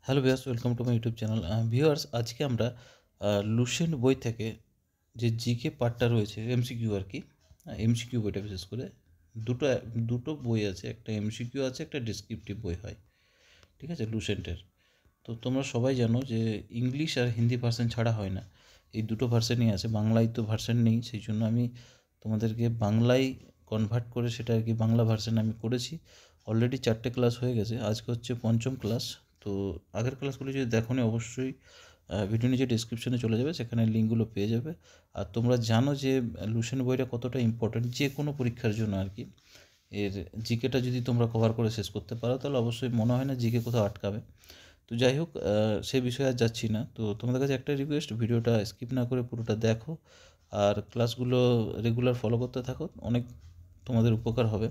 Hello viewers, welcome to my YouTube channel. Viewers, আজকে আমরা Lucent বই থেকে যে জিকে পার্টটা রয়েছে এমসিকিউ আর কি, এমসিকিউ বইটা বিশেষ করে দুটো দুটো বই আছে, একটা এমসিকিউ আছে, একটা ডেসক্রিপটিভ বই হয়, ঠিক আছে, লুসেন্টের। তো তোমরা সবাই জানো যে ইংলিশ আর হিন্দি ভার্সন ছাড়া হয় না, এই দুটো ভার্সনই আছে। বাংলায় তো ভার্সন নেই, সেই জন্য আমি তোমাদেরকে বাংলায় কনভার্ট করে সেটা আর কি বাংলা ভার্সন আমি করেছি। অলরেডি 4টে ক্লাস হয়ে গেছে, আজকে হচ্ছে 5ম ক্লাস। তো আগের ক্লাসগুলো যদি দেখোনি অবশ্যই ভিডিও নিচে ডিসক্রিপশনে চলে যাবে, সেখানে লিঙ্কগুলো পেয়ে যাবে। আর তোমরা জানো যে লুসেন্ট বইটা কতটা ইম্পর্ট্যান্ট যে কোনো পরীক্ষার জন্য আর কি। এর জিকেটা যদি তোমরা কভার করে শেষ করতে পারো তাহলে অবশ্যই মনে হয় না জিকে কোথাও আটকাবে। তো যাই হোক, সে বিষয়ে আর যাচ্ছি না। তো তোমাদের কাছে একটা রিকোয়েস্ট, ভিডিওটা স্কিপ না করে পুরোটা দেখো আর ক্লাসগুলো রেগুলার ফলো করতে থাকো, অনেক তোমাদের উপকার হবে।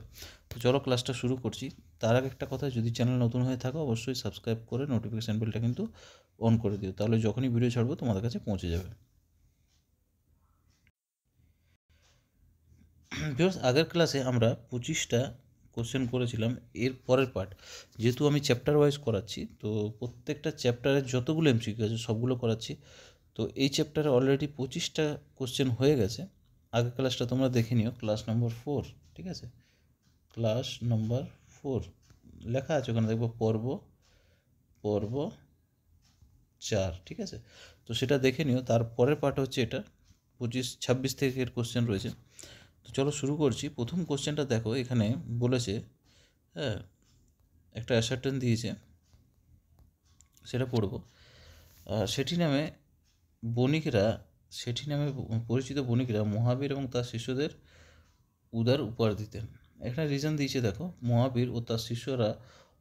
তো চলো ক্লাসটা শুরু করছি। তার আগে একটা কথা, যদি চ্যানেল নতুন হয়ে থাকো অবশ্যই সাবস্ক্রাইব করে নোটিফিকেশান বেলটা কিন্তু অন করে দিও, তাহলে যখনই ভিডিও ছাড়বো তোমাদের কাছে পৌঁছে যাবে। ভিউয়ার্স, আগের ক্লাসে আমরা 25টা কোশ্চেন করেছিলাম। এর পরের পার্ট, যেহেতু আমি চ্যাপ্টার ওয়াইজ করাচ্ছি, তো প্রত্যেকটা চ্যাপ্টারের যতগুলো এমসিকিউ আছে সবগুলো করাচ্ছি। তো এই চ্যাপ্টারে অলরেডি 25টা কোশ্চেন হয়ে গেছে। আগের ক্লাসটা তোমরা দেখে নিও, ক্লাস নম্বর 4, ঠিক আছে, ক্লাস নম্বর 4 লেখা আছে ওখানে, দেখবো পর্ব পর্ব 4, ঠিক আছে। তো সেটা দেখে নিও। তারপরের পার্ট হচ্ছে এটা, 26 থেকে এর কোশ্চেন রয়েছে। তো চলো শুরু করছি। প্রথম কোশ্চেনটা দেখো, এখানে বলেছে, হ্যাঁ, একটা অ্যাসার্টেন দিয়েছে, সেটা পড়ব। সেটি নামে পরিচিত বণিকরা মহাবীর এবং তার শিষ্যদের উদার উপহার দিতেন। এখানে রিজন দিয়েছে দেখো, মহাবীর ও তার শিষ্যরা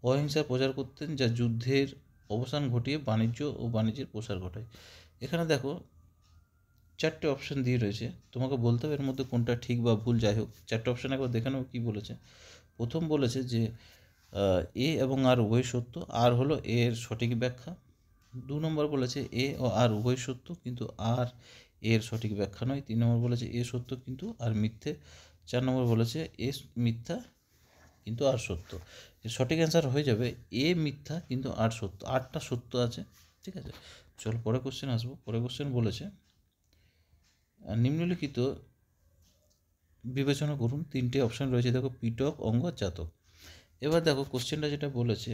অহিংসার প্রচার করতেন, যা যুদ্ধের অবসান ঘটিয়ে বাণিজ্য ও বাণিজ্যের প্রসার ঘটায়। এখানে দেখো 4টে অপশান দিয়ে রয়েছে, তোমাকে বলতে হবে এর মধ্যে কোনটা ঠিক বা ভুল। যাই হোক, 4টে অপশান একবার দেখে নাও কী বলেছে। প্রথম বলেছে যে এ এবং আর উভয় সত্য, আর হলো এ এর সঠিক ব্যাখ্যা। 2 নম্বর বলেছে এ ও আর উভয় সত্য, কিন্তু আর এর সঠিক ব্যাখ্যা নয়। 3 নম্বর বলেছে এ সত্য কিন্তু আর মিথ্যে। 4 নম্বর বলেছে এ মিথ্যা কিন্তু আর সত্য। এর সঠিক অ্যান্সার হয়ে যাবে এ মিথ্যা কিন্তু আর সত্য, আরটা সত্য আছে, ঠিক আছে। চল পরের কোশ্চেন আসবো। পরের কোশ্চেন বলেছে, নিম্নলিখিত বিবেচনা করুন, 3টে অপশান রয়েছে দেখো, পিটক, অঙ্গ, জাতক। এবার দেখো কোশ্চেনটা যেটা বলেছে,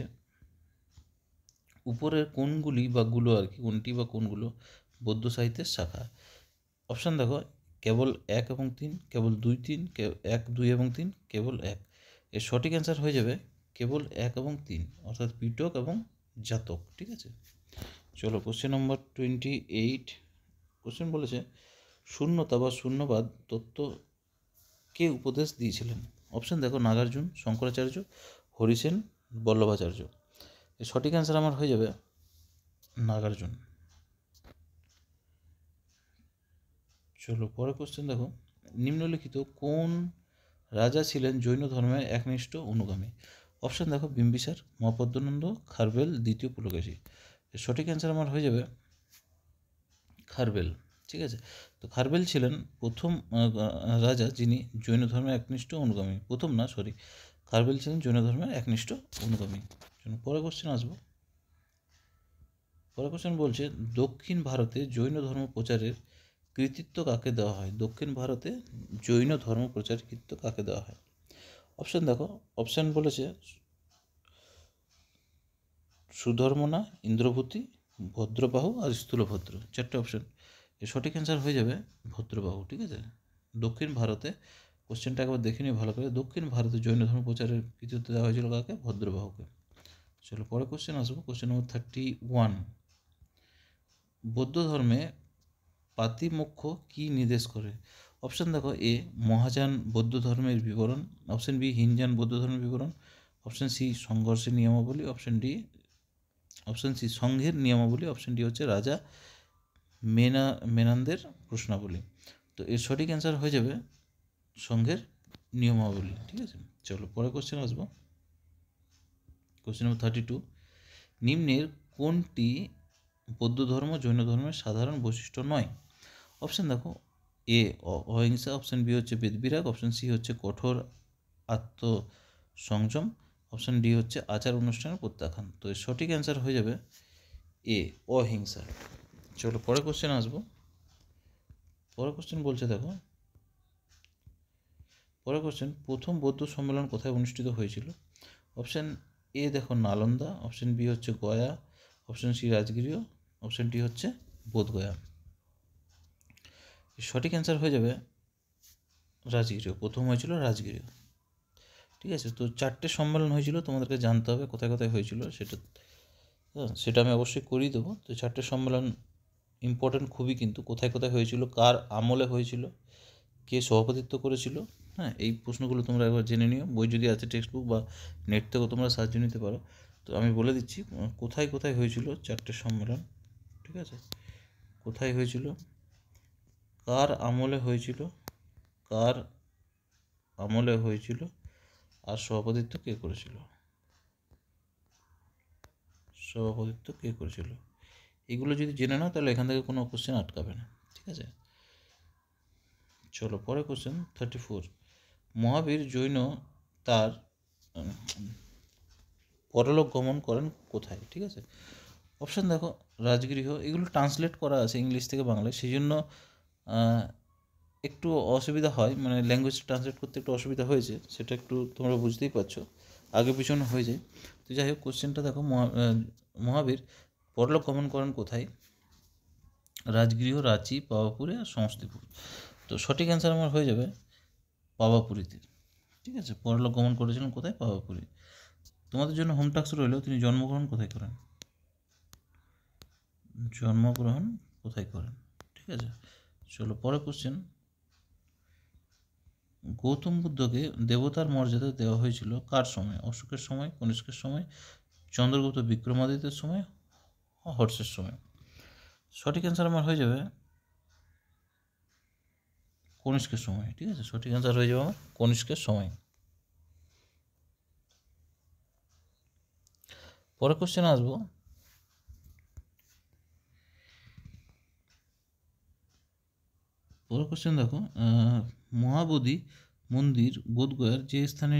উপরের কোনগুলি বা গুলো আর কি, কোনটি বা কোনগুলো বৌদ্ধ সাহিত্যের শাখা। অপশান দেখো, কেবল 1 এবং 3, কেবল 2, 3, 1, 2 এবং 3, কেবল 1। এর সঠিক অ্যান্সার হয়ে যাবে কেবল 1 এবং 3, অর্থাৎ পিটক এবং জাতক, ঠিক আছে। চলো কোশ্চেন নম্বর 28। কোশ্চেন বলেছে, শূন্যতা বা শূন্যবাদ তত্ত্ব কে উপদেশ দিয়েছিলেন। অপশান দেখো, নাগার্জুন, শঙ্করাচার্য, হরিসেন, বল্লভাচার্য। এর সঠিক অ্যান্সার আমার হয়ে যাবে নাগার্জুন। চলো পরের কোশ্চেন দেখো, নিম্নলিখিত কোন রাজা ছিলেন জৈন ধর্মের একনিষ্ঠ অনুগামী। অপশান দেখো, বিম্বিসার, মহাপদ্মনন্দ, খারবেল, দ্বিতীয় পুলকেশী। এর সঠিক অ্যান্সার আমার হয়ে যাবে খারবেল, ঠিক আছে। তো খারবেল ছিলেন প্রথম রাজা যিনি জৈন ধর্মের একনিষ্ঠ অনুগামী। প্রথম না, সরি, খারবেল ছিলেন জৈন ধর্মের একনিষ্ঠ অনুগামী। পরের কোশ্চেন আসবো। পরের কোশ্চেন বলছে, দক্ষিণ ভারতে জৈন ধর্ম প্রচারের কৃতিত্ব কাকে দেওয়া হয়। দক্ষিণ ভারতে জৈন ধর্ম প্রচারের কৃতিত্ব কাকে দেওয়া হয়। অপশান দেখো, অপশান বলেছে সুধর্মনা, ইন্দ্রভূতি, ভদ্রবাহু আর স্থূলভদ্র। 4টে অপশান, এর সঠিক অ্যান্সার হয়ে যাবে ভদ্রবাহু, ঠিক আছে। দক্ষিণ ভারতে, কোশ্চেনটা একবার দেখে নিই ভালো করে, দক্ষিণ ভারতে জৈন ধর্ম প্রচারের কৃতিত্ব দেওয়া হয়েছিল কাকে, ভদ্রবাহুকে। চলো পরে কোশ্চেন আসবো। কোশ্চেন নম্বর 31, বৌদ্ধ ধর্মে পাতিমোক্ষ কি নির্দেশ করে। অপশান দেখো, এ মহাযান বৌদ্ধ ধর্মের বিবরণ, অপশান বি হিনযান বৌদ্ধ ধর্মের বিবরণ, অপশান সি সংঘর্ষের নিয়মাবলী, অপশান সি সংঘের নিয়মাবলী, অপশান ডি হচ্ছে রাজা মেনানদের প্রশ্নাবলী। তো এর সঠিক অ্যান্সার হয়ে যাবে সংঘের নিয়মাবলী, ঠিক আছে। চলো পরে কোশ্চেন আসবো। কোশ্চেন নম্বর 32, নিম্নের কোনটি বৌদ্ধ ধর্ম জৈন ধর্মের সাধারণ বৈশিষ্ট্য নয়। অপশান দেখো, এ অহিংসা, অপশান বি হচ্ছে বেদবিরাগ, অপশান সি হচ্ছে কঠোর আত্মসংযম, অপশান ডি হচ্ছে আচার অনুষ্ঠানের প্রত্যাখ্যান। তো এর সঠিক অ্যান্সার হয়ে যাবে এ অহিংসা। চলো পরে কোশ্চেন আসবো। পরের কোশ্চেন বলছে দেখো, পরের কোশ্চেন, প্রথম বৌদ্ধ সম্মেলন কোথায় অনুষ্ঠিত হয়েছিল? অপশান এ দেখো নালন্দা, অপশান বি হচ্ছে Gaya, option C Rajgriha, option D হচ্ছে বোধগয়া। সঠিক অ্যান্সার হয়ে যাবে রাজগৃহ, প্রথম হয়েছিল রাজগৃহ। ঠিক আছে, তো 4টে সম্মেলন হয়েছিল, তোমাদেরকে জানতে হবে কোথায় কোথায় হয়েছিল সেটা। সেটা আমি অবশ্যই করিয়ে দেবো। তো 4টে সম্মেলন ইম্পর্ট্যান্ট খুবই, কিন্তু কোথায় কোথায় হয়েছিল, কার আমলে হয়েছিল, কে সভাপতিত্ব করেছিল, হ্যাঁ এই প্রশ্নগুলো তোমরা একবার জেনে নিও। বই যদি আছে টেক্সট বুক বা নেট থেকেও তোমরা সার্চ নিতে পারো। তো আমি বলে দিচ্ছি কোথায় কোথায় হয়েছিল 4টে সম্মেলন। ঠিক আছে, কোথায় হয়েছিল, কার আমলে হয়েছিল, কার আমলে হয়েছিল, আর সভাপতিত্ব কে করেছিল, সভাপতিত্ব কে করেছিল, এগুলো যদি জেনে নাও তাহলে এখান থেকে কোনো কোশ্চেন আটকাবে না। ঠিক আছে, চলো পরে কোশ্চেন 34, মহাবীর জৈন তার পরলোক গমন করেন কোথায়? ঠিক আছে, অপশান দেখো রাজগৃহ, এগুলো ট্রান্সলেট করা আছে ইংলিশ থেকে বাংলায়, সেই জন্য একটু অসুবিধা হয়, মানে ল্যাঙ্গুয়েজ ট্রান্সলেট করতে একটু অসুবিধা হয়েছে, সেটা একটু তোমরা বুঝতেই পারছো, আগে পিছনে হয়ে যায়। তো যাই হোক, কোশ্চেনটা দেখো, মহাবীর পরলোক গমন করেন কোথায়? রাজগৃহ, রাঁচি, পাওয়াপুরে আর সমস্তিপুর। তো সঠিক অ্যান্সার আমার হয়ে যাবে পাওয়াপুরীতে। ঠিক আছে, পরলোক গমন করেছিলেন কোথায়? পাওয়াপুরী। তোমাদের জন্য হোম টাস্ক রইল, তিনি জন্মগ্রহণ কোথায় করেন? জন্মগ্রহণ কোথায় করেন? ঠিক আছে, চলো পরে কোশ্চেন, গৌতম বুদ্ধকে দেবতার মর্যাদা দেওয়া হয়েছিল কার সময়? অশোকের সময়, কনিষ্কের সময়, চন্দ্রগুপ্ত বিক্রমাদিত্যের সময়, হর্ষের সময়। সঠিক অ্যান্সার আমার হয়ে যাবে কনিষ্কের সময়। ঠিক আছে, সঠিক অ্যান্সার হয়ে যাবে আমার কনিষ্কের সময়। পরের কোশ্চেন আসবো, পরের কোশ্চেন দেখো, মহাবোধি মন্দির বোধগয়ার যে স্থানে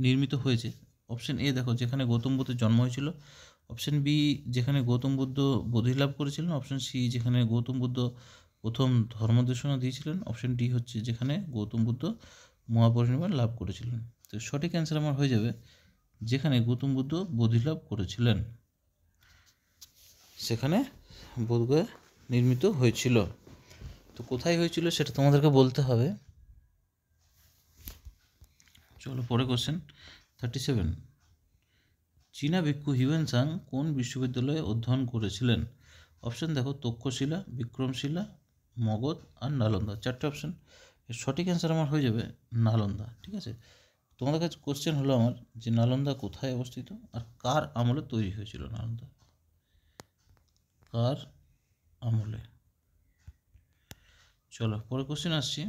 নির্মিত হয়েছে? অপশন এ দেখো যেখানে গৌতম বুদ্ধের জন্ম হয়েছিল, অপশন বি যেখানে গৌতম বুদ্ধ বোধি লাভ করেছিলেন, অপশন সি যেখানে গৌতম বুদ্ধ প্রথম ধর্মদেশনা দিয়েছিলেন, অপশন ডি হচ্ছে যেখানে গৌতম বুদ্ধ মহাপরিনির্বাণ লাভ করেছিলেন। তো সঠিক অ্যান্সার আমার হয়ে যাবে যেখানে গৌতম বুদ্ধ বোধি লাভ করেছিলেন, সেখানে বোধগয়া নির্মিত হয়েছিল। তো কোথায় হয়েছিল সেটা তোমাদেরকে বলতে হবে। চলো পরে কোশ্চেন 37, চীনা ভিক্ষু হিউয়েনসাং কোন বিশ্ববিদ্যালয়ে অধ্যয়ন করেছিলেন? অপশন দেখো তক্ষশিলা, বিক্রমশিলা, মগধ আর নালন্দা। 4টে অপশন, এর সঠিক অ্যান্সার আমার হয়ে যাবে নালন্দা। ঠিক আছে, তোমাদের কাছে কোশ্চেন হলো আমার যে নালন্দা কোথায় অবস্থিত আর কার আমলে তৈরি হয়েছিল নালন্দা, কার আমলে। চলো পরে কোশ্চেন আসছি,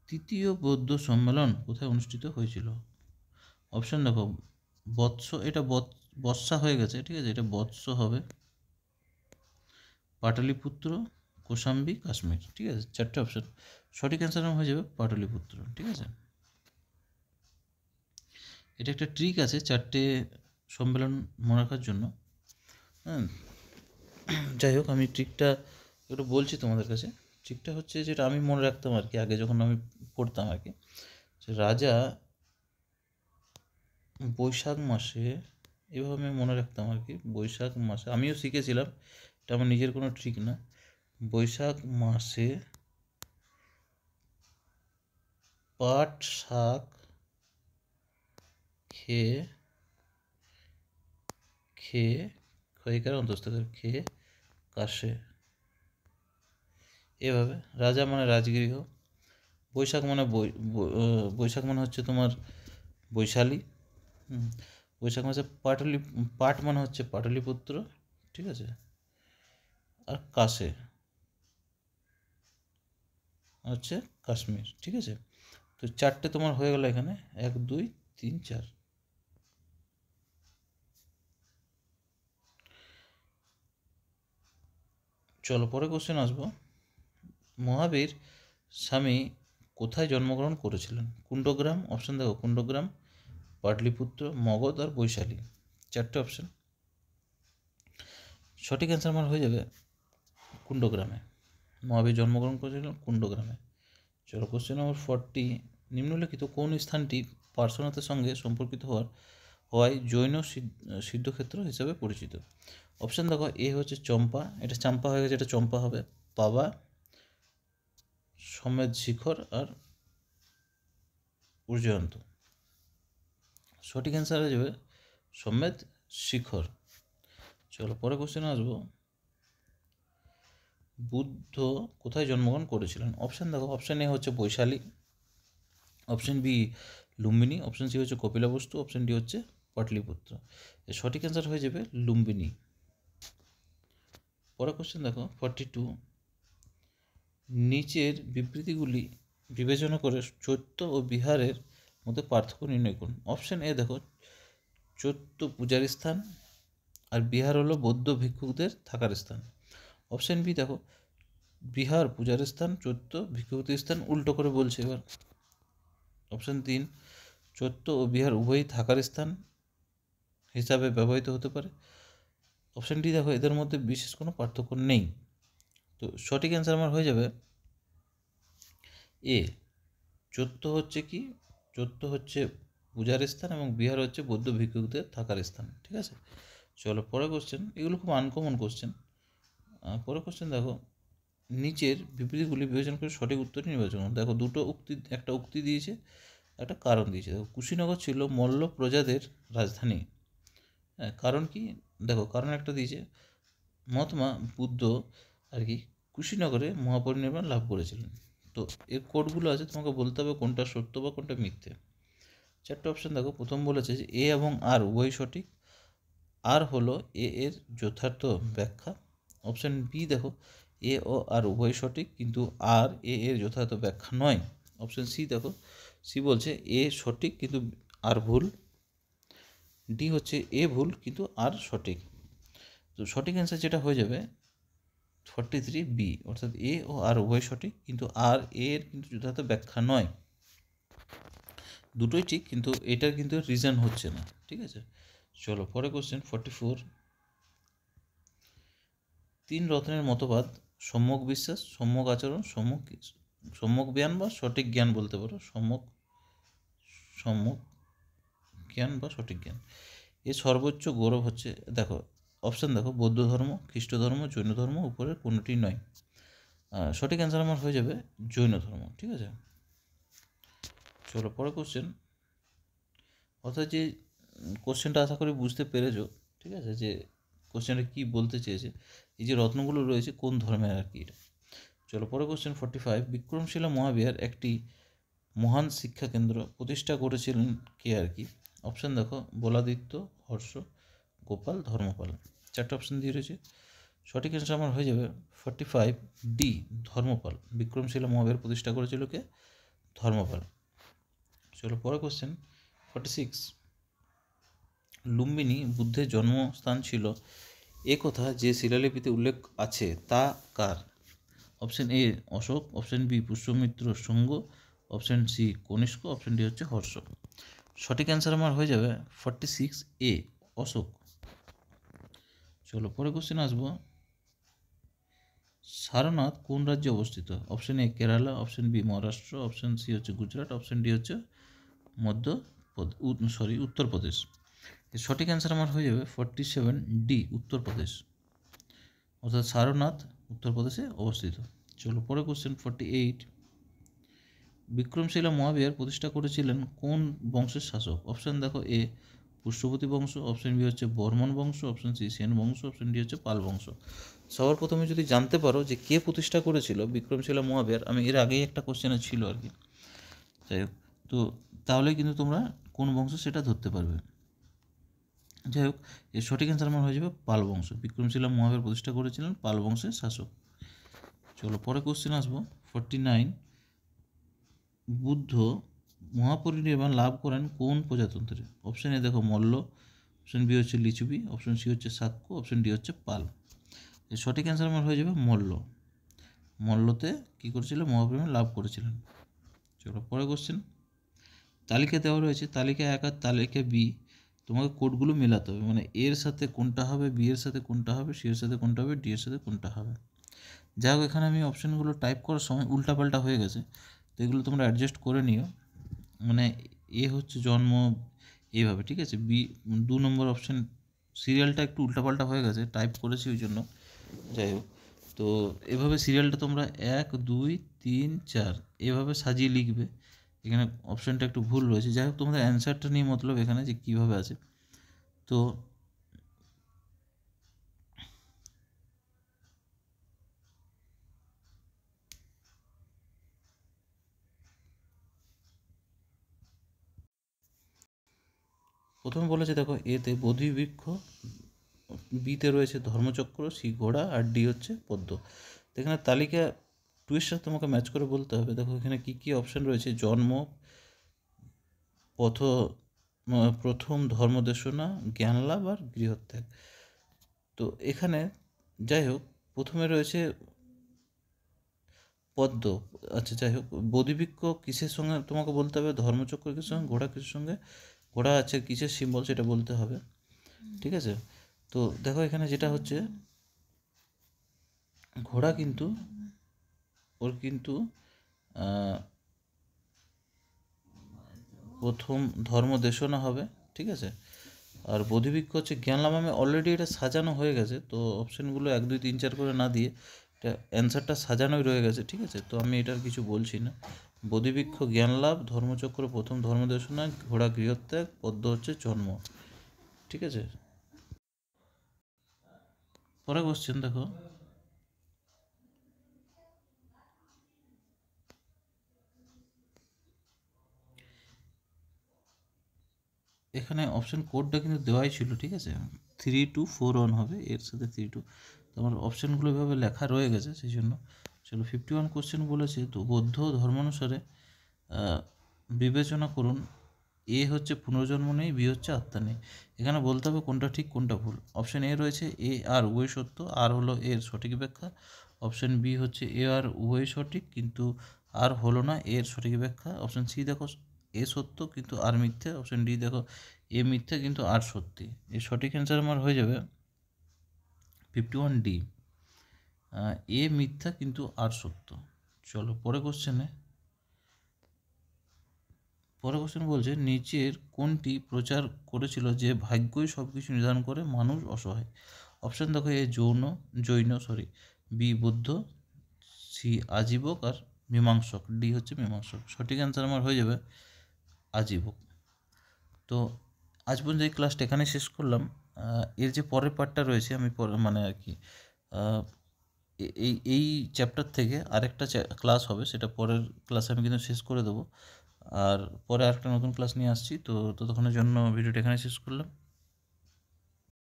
তৃতীয় বৌদ্ধ সম্মেলন কোথায় অনুষ্ঠিত হয়েছিল? অপশন দেখো বৎস, এটা বৎসা হয়ে গেছে, ঠিক আছে, এটা বৎস হবে, পাটলিপুত্র, কোশাম্বী, কাশ্মীর। ঠিক আছে, 4টে অপশন, সঠিক অ্যান্সার হয়ে যাবে পাটলিপুত্র। ঠিক আছে, এটা একটা ট্রিক আছে 4টে সম্মেলন মনে রাখার জন্য। হ্যাঁ, যাই হোক আমি ট্রিকটা একটু বলছি তোমাদের কাছে। ট্রিকটা হচ্ছে যেটা আমি মনে রাখতাম আর কি, আগে যখন আমি পড়তাম আর কি, যে রাজা বৈশাখ মাসে, এভাবে আমি মনে রাখতাম আর কি, বৈশাখ মাসে, আমিও শিখেছিলাম, এটা আমার নিজের কোনো ট্রিক না, বৈশাখ মাসে পাট শাক খেয়ে খেয়ে ক্ষয়িকার অন্তস্থকার খেয়ে কাশে, এভাবে রাজা মানে রাজগৃহ, বৈশাখ মানে বৈশাখ মানে হচ্ছে তোমার বৈশালী, বৈশাখ মাসে পাট মানে হচ্ছে পাটলিপুত্র, ঠিক আছে, আর কাশে হচ্ছে কাশ্মীর। ঠিক আছে, তো 4টে তোমার হয়ে গেল এখানে, 1 2 3 4। চলো পরে কোশ্চেন আসবো, মহাবীর স্বামী কোথায় জন্মগ্রহণ করেছিলেন? কুণ্ডগ্রাম, অপশন দেখো কুণ্ডগ্রাম, পাটলিপুত্র, মগধ আর বৈশালী। 4টে অপশন, সঠিক অ্যান্সার আমার হয়ে যাবে কুণ্ডগ্রামে। মহাবীর জন্মগ্রহণ করেছিলেন কুণ্ডগ্রামে। চলো কোশ্চেন নম্বর 40, নিম্নলিখিত কোন স্থানটি পার্শ্বনাথের সঙ্গে সম্পর্কিত হওয়ায় জৈন সিদ্ধক্ষেত্র হিসাবে পরিচিত? অপশান দেখো, এ হচ্ছে চম্পা, এটা চাম্পা হয়ে গেছে, এটা চম্পা হবে, পাবা, সমেত শিখর আর উর্জয়ন্ত। সঠিক অ্যান্সার হয়ে যাবে সমেত শিখর। চলো পরে কোশ্চেনে আসবো, বুদ্ধ কোথায় জন্মগ্রহণ করেছিলেন? অপশান দেখো, অপশান এ হচ্ছে Vaishali, option B Lumbini, option C হচ্ছে কপিলাবস্তু, অপশান ডি হচ্ছে পাটলিপুত্র। এর সঠিক অ্যান্সার হয়ে যাবে লুম্বিনী। পরের কোশ্চেন দেখো 42, নিচের বিবৃতিগুলি বিবেচনা করে চৈত্য ও বিহারের মধ্যে পার্থক্য নির্ণয় করুন। অপশান এ দেখো, চৈত্য পূজার স্থান আর বিহার হলো বৌদ্ধ ভিক্ষুকদের থাকার স্থান। অপশান বি দেখো, বিহার পূজার স্থান, চৈত্য ভিক্ষুকদের স্থান, উল্টো করে বলছে এবার। অপশান 3, চৈত্য ও বিহার উভয়ই থাকার স্থান হিসাবে ব্যবহৃত হতে পারে। অপশান ডি দেখো, এদের মধ্যে বিশেষ কোনো পার্থক্য নেই। তো সঠিক অ্যান্সার আমার হয়ে যাবে এ, চৈত্য হচ্ছে কি, চৈত্য হচ্ছে পূজার স্থান এবং বিহার হচ্ছে বৌদ্ধ ভিক্ষুকদের থাকার স্থান। ঠিক আছে, চলো পরে কোশ্চেন, এগুলো খুব আনকমন কোশ্চেন। পরে কোশ্চেন দেখো, নিচের বিবৃতিগুলি বিবেচনা করে সঠিক উত্তরটি নির্বাচন করুন। দেখো দুটো উক্তি, একটা উক্তি দিয়েছে, একটা কারণ দিয়েছে। দেখো কুশীনগর ছিল মল্ল প্রজাদের রাজধানী। হ্যাঁ, কারণ কি, দেখো কারণ একটা দিয়েছে, মহাত্মা বুদ্ধ আর কি কুশীনগরে মহাপরিনির্বাণ লাভ করেছিলেন। তো এর কোডগুলো আছে, তোমাকে বলতে হবে কোনটা সত্য বা কোনটা মিথ্যে। চারটে অপশান দেখো, প্রথম বলেছে যে এ এবং আর উভয় সঠিক, আর হলো এ এর যথার্থ ব্যাখ্যা। অপশান বি দেখো, এ ও আর উভয় সঠিক কিন্তু আর এ এর যথার্থ ব্যাখ্যা নয়। অপশান সি দেখো, সি বলছে এ সঠিক কিন্তু আর ভুল। ডি হচ্ছে এ ভুল কিন্তু আর সঠিক। তো সঠিক অ্যান্সার যেটা হয়ে যাবে 43 বি, অর্থাৎ এ ও আর উভয় সঠিক কিন্তু আর এর কিন্তু যথার্থ ব্যাখ্যা নয়। দুটোই ঠিক কিন্তু এটার কিন্তু রিজন হচ্ছে না। ঠিক আছে, চলো পরে কোশ্চেন 44, 3 রত্নের মতবাদ সম্যক বিশ্বাস, সম্যক আচরণ, সম্যক জ্ঞান বা সঠিক জ্ঞান বলতে পারো, সম্যক জ্ঞান বা সঠিক জ্ঞান। এর সর্বোচ্চ গৌরব হচ্ছে, দেখো অপশান দেখো, বৌদ্ধ ধর্ম, খ্রিস্ট ধর্ম, জৈন ধর্ম, উপরের কোনোটি নয়। সঠিক অ্যান্সার আমার হয়ে যাবে জৈন ধর্ম। ঠিক আছে, চলো পরে কোশ্চেন, অর্থাৎ যে কোশ্চেনটা আশা করি বুঝতে পেরেছো। ঠিক আছে, যে কোশ্চেনটা কী বলতে চেয়েছে, এই যে রত্নগুলো রয়েছে কোন ধর্মের আর কি এটা। চলো পরে কোশ্চেন 45, বিক্রমশিলা মহাবিহার একটি মহান শিক্ষা কেন্দ্র প্রতিষ্ঠা করেছিলেন কে আর কি? অপশান দেখো, বলাদিত্য, হর্ষ, গোপাল, ধর্মপাল। চারটে অপশান দিয়ে রয়েছে, সঠিক অ্যান্সার আমার হয়ে যাবে 45 ডি, ধর্মপাল। বিক্রমশিলা মহাবিহার প্রতিষ্ঠা করেছিল কে? ধর্মপাল। চলো পরে কোশ্চেন 46, লুম্বিনী বুদ্ধের জন্মস্থান ছিল এ কথা যে শিলালিপিতে উল্লেখ আছে তা কার? Option A Ashoka, option B Pushyamitra Shunga, option C Kanishka, option D হচ্ছে হর্ষ। সঠিক অ্যান্সার আমার হয়ে যাবে 46 এ, অশোক। চলো পরে কোশ্চেন আসবো, সারনাথ কোন রাজ্যে অবস্থিত? Option A Kerala, option B Maharashtra, option C হচ্ছে গুজরাট, অপশান ডি হচ্ছে উত্তরপ্রদেশ। এর সঠিক অ্যান্সার আমার হয়ে যাবে 47 ডি, উত্তরপ্রদেশ। অর্থাৎ সারনাথ উত্তরপ্রদেশে অবস্থিত। চলো পরে কোশ্চেন 48, বিক্রমশিলা মহাবিহার প্রতিষ্ঠা করেছিলেন কোন বংশের শাসক? অপশান দেখো, এ পুষ্যপতি বংশ, অপশান বি হচ্ছে বর্মন বংশ, অপশান সি সেন বংশ, অপশান ডি হচ্ছে পাল বংশ। সবার প্রথমে যদি জানতে পারো যে কে প্রতিষ্ঠা করেছিল বিক্রমশিলা মহাবিহার, আমি এর আগেই একটা কোশ্চেনে ছিল আর কি, যাই হোক, তো তাহলে কিন্তু তোমরা কোন বংশ সেটা ধরতে পারবে। যাই হোক, এর সঠিক অ্যান্সার আমার হয়ে যাবে পাল বংশ। বিক্রমশিলা মহাবিহার প্রতিষ্ঠা করেছিলেন পাল বংশের শাসক। চলো পরে কোশ্চেন আসবো 49, বুদ্ধ মহাপরিনির্বাণ লাভ করেন কোন প্রজাতন্ত্রে? অপশান এ দেখো মল্ল, অপশান বি হচ্ছে লিচুবি, অপশান সি হচ্ছে শাক্য, অপশান ডি হচ্ছে পাল। এর সঠিক অ্যান্সার আমার হয়ে যাবে মল্ল। মল্লতে কী করেছিল? মহাপরিনির্বাণ লাভ করেছিলেন। চলো পরে কোশ্চেন, তালিকা দেওয়া রয়েছে, তালিকা 1 আর তালিকা বি, তো তোমাকে কোডগুলো মেলাতে হবে, মানে এর সাথে কোনটা হবে, বি এর সাথে কোনটা হবে, সি এর সাথে কোনটা হবে, ডি এর সাথে কোনটা হবে। যাই হোক, এখানে আমি অপশানগুলো টাইপ করার সময় উল্টাপাল্টা হয়ে গেছে, তো এগুলো তোমরা অ্যাডজাস্ট করে নিও। মানে এ হচ্ছে জন্ম এইভাবে, ঠিক আছে। বি 2 নম্বর অপশান সিরিয়ালটা একটু উল্টাপাল্টা হয়ে গেছে, টাইপ করেছি ওই জন্য। যাই হোক, তো এভাবে সিরিয়ালটা তোমরা 1 2 3 4 এভাবে সাজিয়ে লিখবে। এখানে অপশানটা একটু ভুল রয়েছে। যাই হোক, তোমাদের অ্যান্সারটা নিয়ে মতলব এখানে যে কীভাবে আছে। তো প্রথমে বলেছে দেখো, এতে বোধিবৃক্ষ, বিতে রয়েছে ধর্মচক্র, সি ঘোড়া, আর ডি হচ্ছে পদ্ম। তো এখানে তালিকা 2 এর সাথে তোমাকে ম্যাচ করে বলতে হবে। দেখো এখানে কী কী অপশান রয়েছে: জন্ম, প্রথম ধর্মদেশনা, জ্ঞানলাভ আর গৃহত্যাগ। তো এখানে যাই হোক, প্রথমে রয়েছে পদ্ম। আচ্ছা, যাই হোক, বোধিবৃক্ষ কিসের সঙ্গে তোমাকে বলতে হবে, ধর্মচক্র কিসের সঙ্গে, ঘোড়া কিসের সঙ্গে, ঘোড়া আছে কিসের সিম্বল সেটা বলতে হবে, ঠিক আছে। তো দেখো এখানে যেটা হচ্ছে, ঘোড়া কিন্তু ওর কিন্তু প্রথম ধর্মদেশনা হবে, ঠিক আছে। আর বোধিবৃক্ষ হচ্ছে জ্ঞানলাভ। আমি অলরেডি এটা সাজানো হয়ে গেছে, তো অপশানগুলো 1 2 3 4 করে না দিয়ে এটা অ্যান্সারটা সাজানোই রয়ে গেছে, ঠিক আছে। তো আমি এটার কিছু বলছি না। বোধিবৃক্ষ জ্ঞানলাভ, ধর্মচক্র প্রথম ধর্মদেশনা, ঘোড়া গৃহত্যাগ, পদ্ম হচ্ছে জন্ম, ঠিক আছে। পরে কোশ্চেন দেখো, এখানে অপশান কোডটা কিন্তু দেওয়াই ছিল, ঠিক আছে। 3241 হবে, এর সাথে 32। তো আমার অপশানগুলো এভাবে লেখা রয়ে গেছে, সেই জন্য। চলো, 51 কোশ্চেন বলেছে। তো বৌদ্ধ ধর্মানুসারে বিবেচনা করুন, এ হচ্ছে পুনর্জন্ম নেই, বি হচ্ছে আত্মা নেই। এখানে বলতে হবে কোনটা ঠিক কোনটা ভুল। অপশান এ রয়েছে এ আর উভয় সত্য, আর হলো এর সঠিক ব্যাখ্যা। অপশান বি হচ্ছে এ আর উভয় সঠিক কিন্তু আর হলো না এর সঠিক ব্যাখ্যা। অপশান সি দেখো, এ সত্য কিন্তু আর মিথ্যে। অপশান ডি দেখো, এ মিথ্যে কিন্তু আর সত্যি। এর সঠিক অ্যান্সার আমার হয়ে যাবে 51 ডি, এ মিথ্যা কিন্তু আর সত্য। চলো পরে কোশ্চেন বলছে, নিচের কোনটি প্রচার করেছিল যে ভাগ্যই সব কিছু নির্ধারণ করে, মানুষ অসহায়। অপশান দেখো, এ জৈন, বি বুদ্ধ, সি আজীবক, আর মীমাংসক, ডি হচ্ছে মীমাংসক। সঠিক অ্যান্সার আমার হয়ে যাবে আজীবক। তো আজ পর্যন্ত এই ক্লাসটা এখানে শেষ করলাম। এর যে পরের পার্টটা রয়েছে, আমি মানে আর কি এই চ্যাপ্টার থেকে আরেকটা ক্লাস হবে, সেটা পরের ক্লাসে আমি কিন্তু শেষ করে দেবো। আর পরে আরেকটা নতুন ক্লাস নিয়ে আসছি। তো ততক্ষণের জন্য ভিডিওটা এখানে শেষ করলাম।